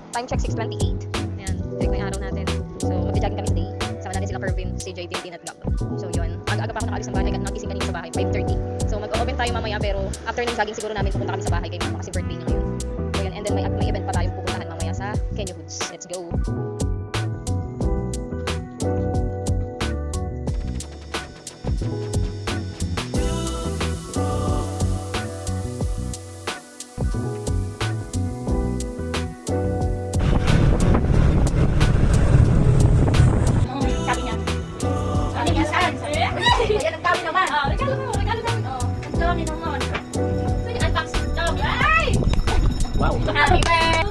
Time check 6:28. Ayan, direct na yung araw natin. So, mag-jogging kami today. Sama natin sila Kervin, CJ, Tintin at Gab. So, yun. Aga-aga pa ako nakaalis ng bahay. Nagising kanina sa bahay, 5:30. So, mag-open tayo mamaya pero after ng jogging siguro namin pupunta kami sa bahay kay mama kasi birthday niya ngayon. So, yun. And then may event pa tayong pupuntahan mamaya sa Kenya Woods. Let's go! Wow. Happy birthday!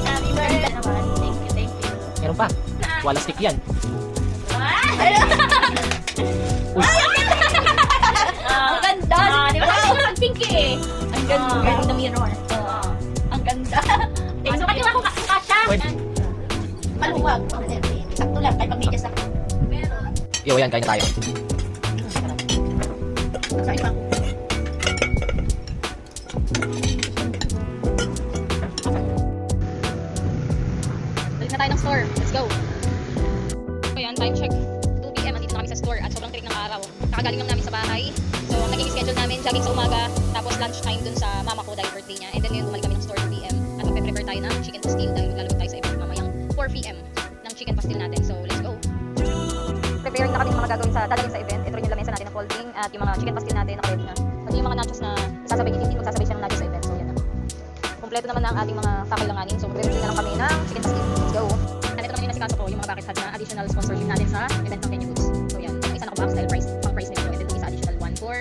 Happy birthday naman. Thank you. Meron pa. Wala stick yan. Uy. Ang ganda! Di ba kasi nag-pink eh? Ang ganda ng mirror. Ang ganda. So, kanya ako kasya. Maluwag. Sakto lang. Kahit pag-medyas ako. Yo, yan. Kain na tayo. Sorry pa. Balik na tayo ng store. Let's go! So yan, time check. 2 PM, andito na kami sa store at sobrang tirik ng araw. Kakagaling lang namin sa bahay. So, ang naging schedule namin, jogging sa umaga, tapos lunch time dun sa mama ko dahil birthday niya. And then ngayon, bumalik kami ng store 2 PM at magpe-prepare tayo ng chicken pastil dahil maglalabag tayo sa event mamayang 4 PM ng chicken pastil natin. So, let's go! Preparing na kami ng mga gagawin sa dadaling sa event. Ito rin yung lamesa natin na folding at yung mga chicken pastil natin naka-ready na. At yung mga nachos na sasabay ni Tintin, magsasabay siya ng nachos sa event. So, yan na. Kompleto naman na ang ating mga kakailanganin. So, magre-review na lang kami ng chicken pastil. Let's go! Nandito naman yung nasikaso ko, yung mga bucket hat na additional sponsorship natin sa event ng Kenya Woods. So, yan. Itong isa naka-box dahil pang price nito. And then itong isa additional one for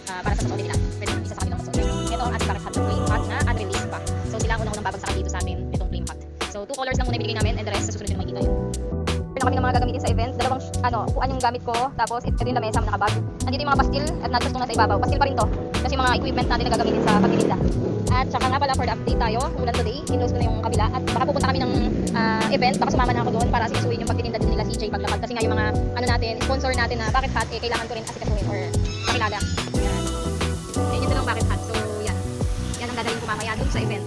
para sa masuotin nila. Pwede isa sa kanilang masuotin. Ito ang ating bucket hat na flame hat na unreleased pa. So, sila ang unang babagsakan dito sa atin itong flame hat. So, 2 colors lang muna ibigay namin and the rest sa susunod yung makikita yun. Meron kami ng mga gagamitin sa event. Dalawang upuan yung gamit ko. Tapos ito yung lamesa, nakabag. Nandito yung mga pastil at nachos kung nasa ibabaw. Pastil pa rin to. Kasi yung mga equipment natin na gagamitin sa pagtitinda. At saka nga pala for the update tayo, ulan today, in-close ko na yung kabila. At baka pupunta kami ng event, baka sumama na ako doon para asikasuhin yung pagtitinda din nila CJ paglapag. Kasi nga yung mga natin, sponsor natin na bucket hat, kailangan ko rin asikasuhin or pakilala. Yan. Yan yung dalang bucket hat. So yan. Yan ang dadalhin ko mamaya doon sa event.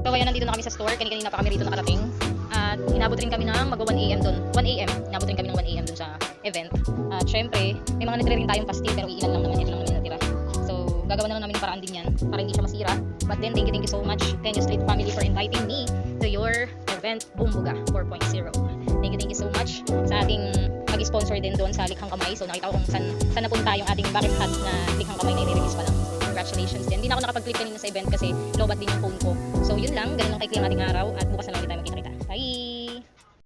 So kaya nandito na kami sa store, kanina pa kami rito nakarating. At inabot rin kami ng mag 1 AM doon. 1 AM, inabot rin kami ng 1 AM doon sa event. At syempre, may mga natira rin tayong pastil pero ilan lang naman, ito lang naman yung natira. So gagawa na lang namin ng paraan din yan para hindi siya masira. But then thank you so much Kenya Street family for inviting me to your event Bumbuga 4.0. Thank you so much sa ating pag-sponsor din doon sa Likhang Kamay. So nakita ko kung saan napunta yung ating bucket hat na Likhang Kamay na i-release pa lang. Congratulations din. Hindi na ako nakapag-click kanina sa event kasi lobat din yung phone ko. So yun lang, ganun lang kaikli ang ating araw at bukas na lang ulit tayo magkita-kita. Bye!